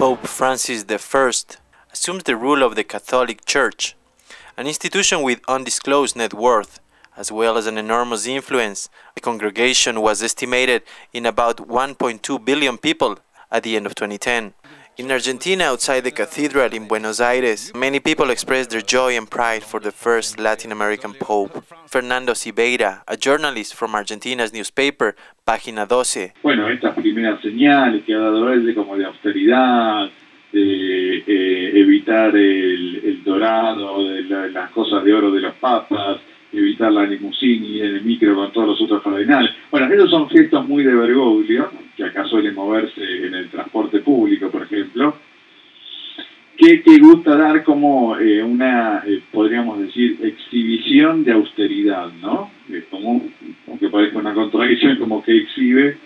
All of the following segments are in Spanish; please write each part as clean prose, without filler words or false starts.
Pope Francis I assumes the rule of the Catholic Church, an institution with undisclosed net worth, as well as an enormous influence. The congregation was estimated in about 1.2 billion people at the end of 2010. In Argentina, outside the cathedral in Buenos Aires, many people expressed their joy and pride for the first Latin American Pope. Fernando Sibeira, a journalist from Argentina's newspaper, Página 12. Bueno, estas primeras señales que ha dado él como de austeridad, de evitar el dorado, de las cosas de oro de los papas, evitar la limusina y el micro con todos los otros cardenales. Bueno, esos son gestos muy de Bergoglio, que acá suele moverse en el transporte público, por ejemplo, que gusta dar como una, podríamos decir, exhibición de austeridad, ¿no? Como, aunque parezca una contradicción, como que exhibe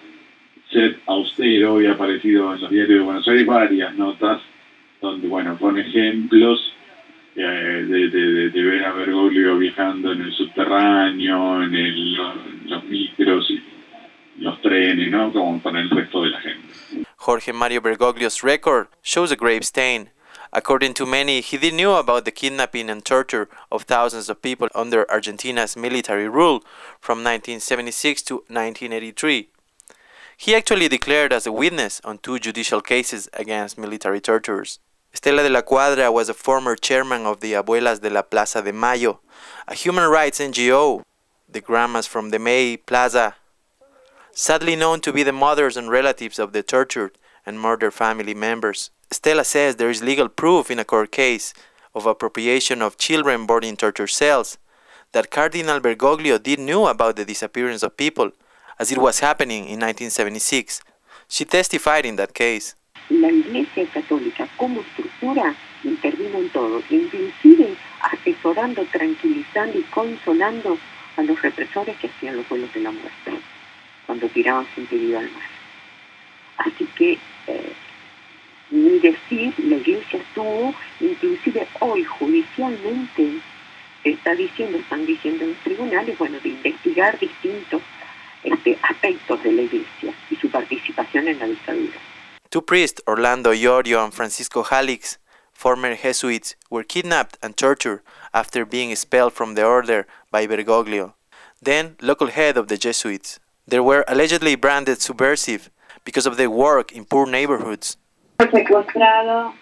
ser austero, y ha aparecido en los diarios de Buenos Aires varias notas donde, bueno, pone ejemplos de ver a Bergoglio viajando en el subterráneo, en los micros y los trenes, ¿no? Como para el resto de la gente. Jorge Mario Bergoglio's record shows a grave stain. According to many, he did knew about the kidnapping and torture of thousands of people under Argentina's military rule from 1976 to 1983. He actually declared as a witness on 2 judicial cases against military torturers. Estela de la Cuadra was a former chairman of the Abuelas de la Plaza de Mayo, a human rights NGO, the grandmas from the May Plaza, sadly known to be the mothers and relatives of the tortured and murdered family members. Estela says there is legal proof in a court case of appropriation of children born in torture cells that Cardinal Bergoglio did knew about the disappearance of people as it was happening in 1976. She testified in that case. La Iglesia Católica como estructura intervino en todo, inclusive asesorando, tranquilizando y consolando a los represores que hacían los vuelos de la muerte, cuando tiraban gente viva al mar. Así que, ni decir, la Iglesia estuvo, inclusive hoy judicialmente, están diciendo en los tribunales, bueno, de investigar distintos aspectos de la Iglesia y su participación en la dictadura. 2 priests, Orlando Iorio and Francisco Jalix, former Jesuits, were kidnapped and tortured after being expelled from the order by Bergoglio, then local head of the Jesuits. They were allegedly branded subversive because of their work in poor neighborhoods. Fue secuestrado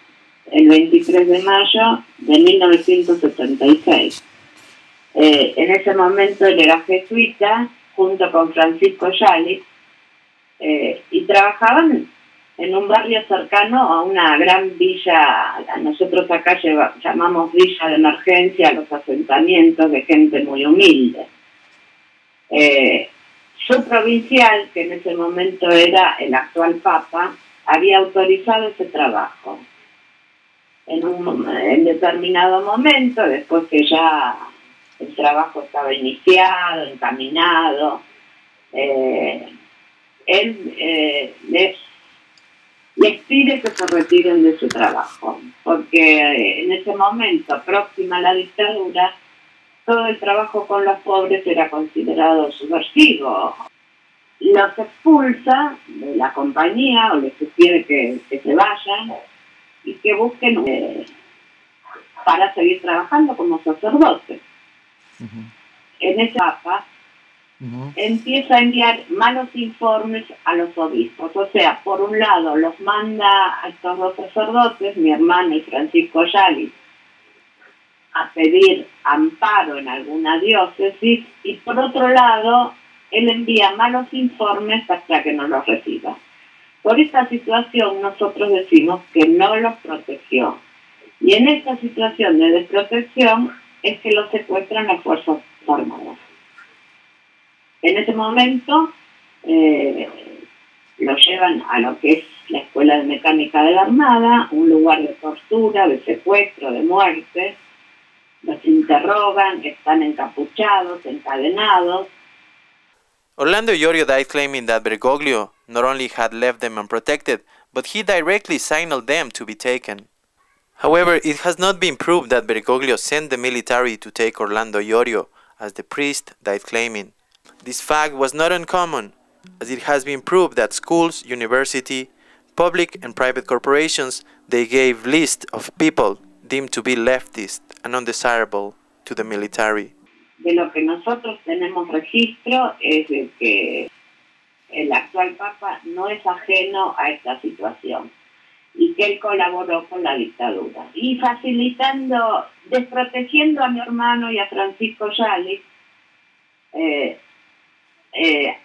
el 23 de mayo de 1976. En ese momento él era jesuita junto con Francisco Jalix y trabajaban en un barrio cercano a una gran villa. Nosotros acá llamamos villa de emergencia a los asentamientos de gente muy humilde. Su provincial, que en ese momento era el actual Papa, había autorizado ese trabajo. En determinado momento, después que ya el trabajo estaba iniciado, encaminado, él les pide que se retiren de su trabajo, porque en ese momento, próxima a la dictadura, todo el trabajo con los pobres era considerado subversivo. Los expulsa de la compañía o les sugiere que se vayan y que busquen para seguir trabajando como sacerdotes. En esa etapa empieza a enviar malos informes a los obispos. O sea, por un lado los manda a estos 2 sacerdotes, mi hermano y Francisco Jalix, a pedir amparo en alguna diócesis, y por otro lado él envía malos informes hasta que no los reciba. Por esta situación nosotros decimos que no los protegió, y en esta situación de desprotección es que los secuestran las Fuerzas Armadas. En ese momento lo llevan a lo que es la Escuela de Mecánica de la Armada, un lugar de tortura, de secuestro, de muerte. Los interrogan, están encapuchados, encadenados. Orlando Iorio died claiming that Bergoglio not only had left them unprotected, but he directly signaled them to be taken. However, it has not been proved that Bergoglio sent the military to take Orlando Iorio, as the priest died claiming. This fact was not uncommon, as it has been proved that schools, university, public and private corporations, they gave list of people deemed to be leftist and undesirable to the military. De lo que nosotros tenemos registro es de que el actual Papa no es ajeno a esta situación y que él colaboró con la dictadura. Y facilitando, desprotegiendo a mi hermano y a Francisco Yali,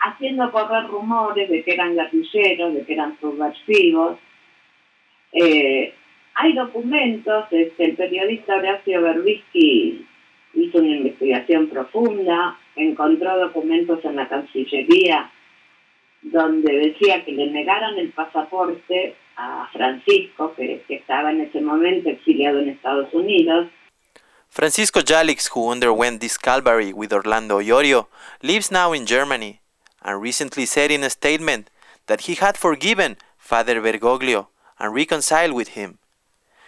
haciendo correr rumores de que eran guerrilleros, de que eran subversivos. Hay documentos, el periodista Horacio Berbisky hizo una investigación profunda, encontró documentos en la Cancillería donde decía que le negaron el pasaporte a Francisco, que estaba en ese momento exiliado en Estados Unidos. Francisco Jalix, who underwent this calvary with Orlando Iorio, lives now in Germany and recently said in a statement that he had forgiven Father Bergoglio and reconciled with him.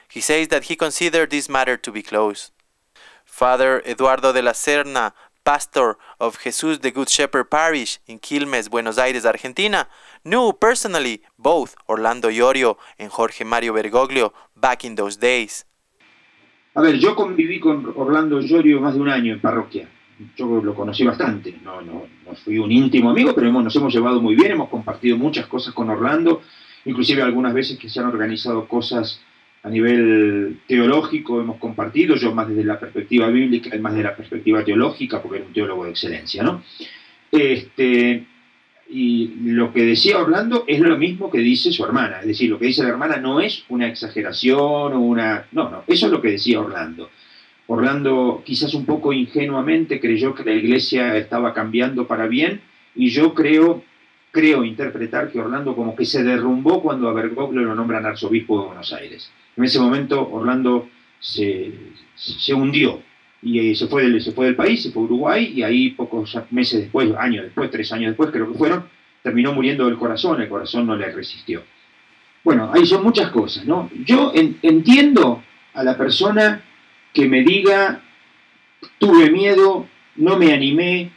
He says that he considered this matter to be closed. Father Eduardo de la Serna, pastor of Jesús de Good Shepherd Parish in Quilmes, Buenos Aires, Argentina, knew personally both Orlando Iorio and Jorge Mario Bergoglio back in those days. A ver, yo conviví con Orlando Iorio más de un año en parroquia. Yo lo conocí bastante, no fui un íntimo amigo, pero nos hemos llevado muy bien, hemos compartido muchas cosas con Orlando, inclusive algunas veces que se han organizado cosas a nivel teológico, hemos compartido, yo más desde la perspectiva bíblica, él más desde la perspectiva teológica, porque era un teólogo de excelencia, ¿no? Y lo que decía Orlando es lo mismo que dice su hermana, es decir, lo que dice la hermana no es una exageración o una... No, eso es lo que decía Orlando. Orlando quizás un poco ingenuamente creyó que la iglesia estaba cambiando para bien, y yo creo interpretar que Orlando como que se derrumbó cuando a Bergoglio lo nombran arzobispo de Buenos Aires. En ese momento Orlando se hundió y se fue del país, se fue a Uruguay, y ahí pocos meses después, 3 años después creo que fueron, terminó muriendo del corazón, el corazón no le resistió. Bueno, ahí son muchas cosas, ¿no? Yo entiendo a la persona que me diga, tuve miedo, no me animé,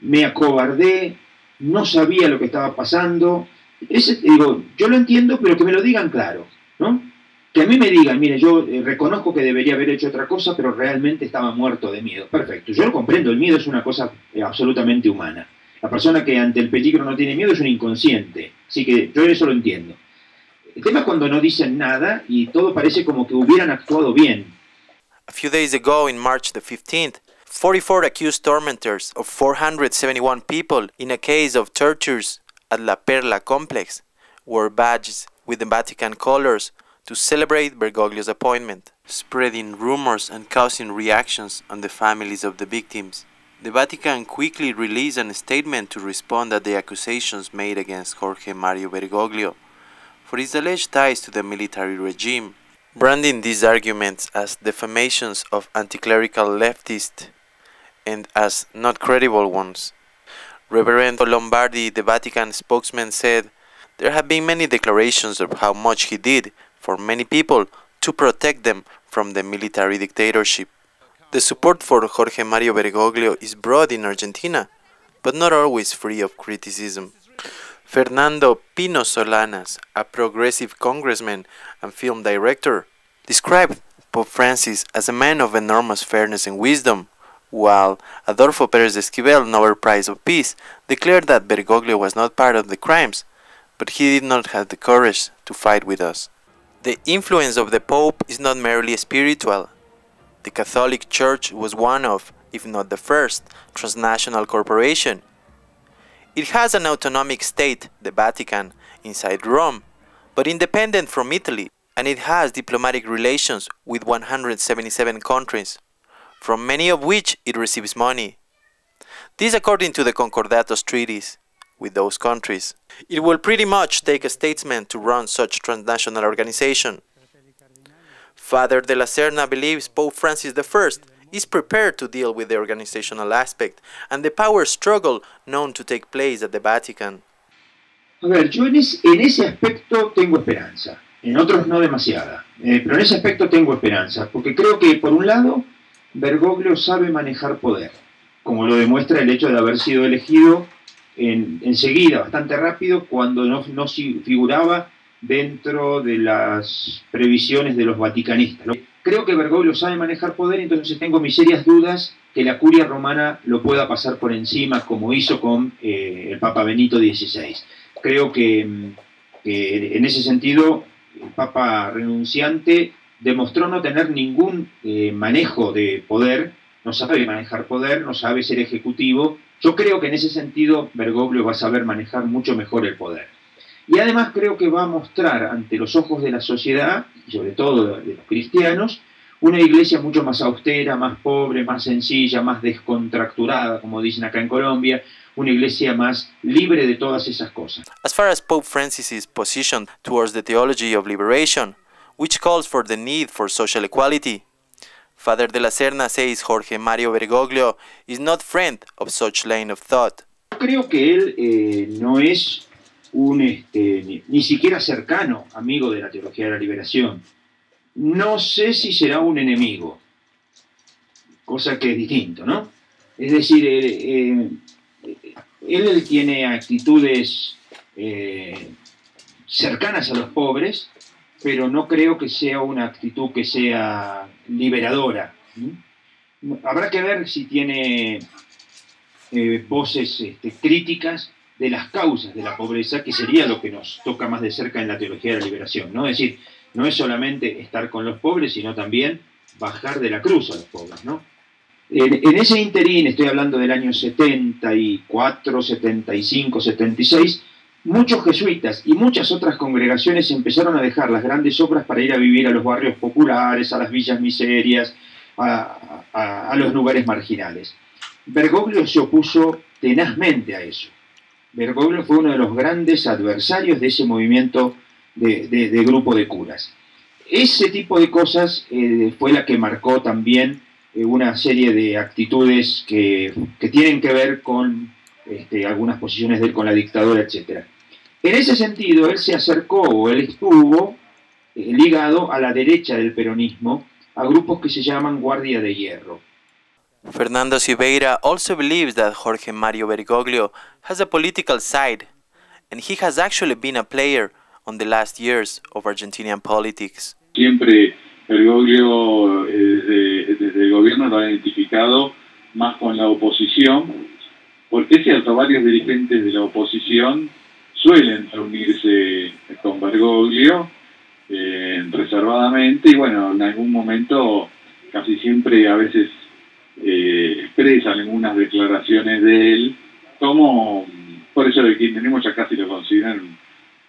me acobardé, no sabía lo que estaba pasando. Digo, yo lo entiendo, pero que me lo digan claro, ¿no? Que a mí me digan, mire, yo reconozco que debería haber hecho otra cosa, pero realmente estaba muerto de miedo. Perfecto, yo lo comprendo, el miedo es una cosa absolutamente humana. La persona que ante el peligro no tiene miedo es un inconsciente, así que yo eso lo entiendo. El tema es cuando no dicen nada y todo parece como que hubieran actuado bien. A few days ago, in March the 15th, 44 accused tormentors of 471 people in a case of tortures at La Perla complex wore badges with the Vatican colors to celebrate Bergoglio's appointment, spreading rumors and causing reactions on the families of the victims. The Vatican quickly released a statement to respond at the accusations made against Jorge Mario Bergoglio for his alleged ties to the military regime, branding these arguments as defamations of anti-clerical leftists and as not credible ones. Reverend Lombardi, the Vatican spokesman, said there have been many declarations of how much he did for many people to protect them from the military dictatorship. The support for Jorge Mario Bergoglio is broad in Argentina, but not always free of criticism. Fernando Pino Solanas, a progressive congressman and film director, described Pope Francis as a man of enormous fairness and wisdom, while Adolfo Pérez Esquivel, Nobel Prize of Peace, declared that Bergoglio was not part of the crimes, but he did not have the courage to fight with us. The influence of the Pope is not merely spiritual. The Catholic Church was one of, if not the first, transnational corporation. It has an autonomic state, the Vatican, inside Rome, but independent from Italy, and it has diplomatic relations with 177 countries, from many of which it receives money. This according to the Concordatos treaties with those countries. It will pretty much take a statesman to run such transnational organization. Father de la Serna believes Pope Francis I is prepared to deal with the organizational aspect and the power struggle known to take place at the Vatican. A ver, yo en ese aspecto tengo esperanza, en otros no demasiada, pero en ese aspecto tengo esperanza, porque creo que por un lado Bergoglio sabe manejar poder, como lo demuestra el hecho de haber sido elegido enseguida, bastante rápido, cuando no figuraba dentro de las previsiones de los vaticanistas. Creo que Bergoglio sabe manejar poder, entonces tengo mis serias dudas que la curia romana lo pueda pasar por encima como hizo con el Papa Benito XVI. Creo que en ese sentido el Papa renunciante demostró no tener ningún manejo de poder, no sabe manejar poder, no sabe ser ejecutivo. Yo creo que en ese sentido Bergoglio va a saber manejar mucho mejor el poder. Y además creo que va a mostrar ante los ojos de la sociedad, y sobre todo de los cristianos, una iglesia mucho más austera, más pobre, más sencilla, más descontracturada, como dicen acá en Colombia, una iglesia más libre de todas esas cosas. As far as Pope Francis's position towards the theology of liberation, which calls for the need for social equality, Father de la Serna says Jorge Mario Bergoglio is not friend of such line of thought. Creo que él no es ni siquiera cercano amigo de la teología de la liberación. No sé si será un enemigo, cosa que es distinto, ¿no? Es decir, él tiene actitudes cercanas a los pobres, pero no creo que sea una actitud que sea liberadora. Habrá que ver si tiene voces críticas de las causas de la pobreza, que sería lo que nos toca más de cerca en la teología de la liberación, ¿no? Es decir, no es solamente estar con los pobres, sino también bajar de la cruz a los pobres, ¿no? En ese interín, estoy hablando del año 74, 75, 76, muchos jesuitas y muchas otras congregaciones empezaron a dejar las grandes obras para ir a vivir a los barrios populares, a las villas miserias, a los lugares marginales. Bergoglio se opuso tenazmente a eso. Bergoglio fue uno de los grandes adversarios de ese movimiento de grupo de curas. Ese tipo de cosas fue la que marcó también una serie de actitudes que tienen que ver con algunas posiciones de él con la dictadura, etc. En ese sentido, él se acercó, o él estuvo ligado a la derecha del peronismo, a grupos que se llaman Guardia de Hierro. Fernando Silveira also believes that Jorge Mario Bergoglio has a political side, and he has actually been a player on the last years of Argentinian politics. Siempre Bergoglio desde el gobierno lo ha identificado más con la oposición, porque es cierto, varios dirigentes de la oposición suelen reunirse con Bergoglio reservadamente, y bueno, en algún momento, casi siempre a veces expresan algunas declaraciones de él, como por eso el kirchnerismo ya casi lo consideran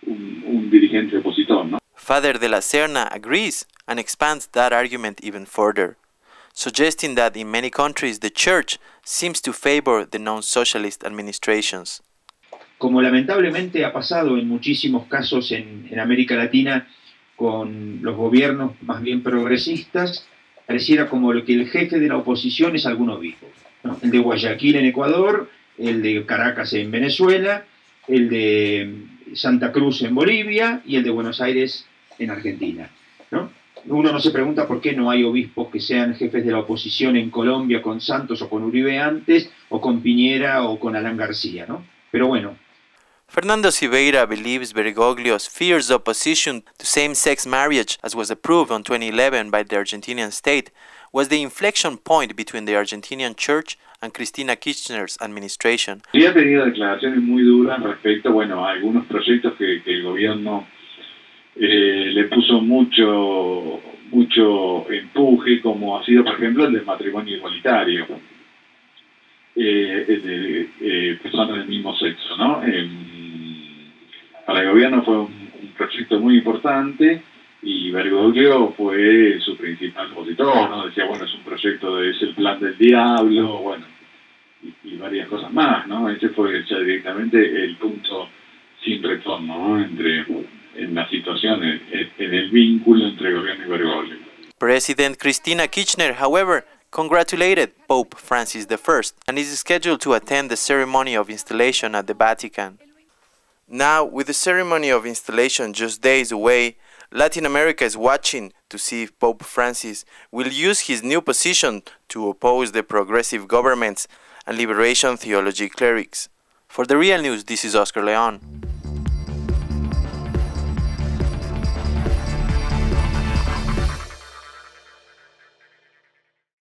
un dirigente opositor, ¿no? Father de la Serna agrees and expands that argument even further, suggesting that in many countries the church seems to favor the non-socialist administrations. Como lamentablemente ha pasado en muchísimos casos en América Latina con los gobiernos más bien progresistas, pareciera como que el jefe de la oposición es algún obispo, ¿no? El de Guayaquil en Ecuador, el de Caracas en Venezuela, el de Santa Cruz en Bolivia y el de Buenos Aires en Argentina, ¿no? Uno no se pregunta por qué no hay obispos que sean jefes de la oposición en Colombia con Santos o con Uribe antes, o con Piñera o con Alan García, ¿no? Pero bueno. Fernando Silveira believes Bergoglio's fierce opposition to same-sex marriage, as was approved in 2011 by the Argentinian state, was the inflection point between the Argentinian church and Cristina Kirchner's administration. Y ha tenido declaraciones muy duras respecto, bueno, a algunos proyectos que el gobierno le puso mucho empuje, como ha sido, por ejemplo, el del matrimonio igualitario, de personas del mismo sexo, ¿no? Para el gobierno fue un proyecto muy importante, y Bergoglio fue su principal opositor, ¿no? Decía, bueno, es un proyecto, es el plan del diablo, bueno, y varias cosas más, ¿no? Ese fue ya directamente el punto sin retorno, ¿no? En la situación, en el vínculo entre gobierno y Bergoglio. President Cristina Kirchner, however, congratulated Pope Francis I and is scheduled to attend the ceremony of installation at the Vatican. Now, with the ceremony of installation just days away, Latin America is watching to see if Pope Francis will use his new position to oppose the progressive governments and liberation theology clerics. For The Real News, this is Oscar Leon.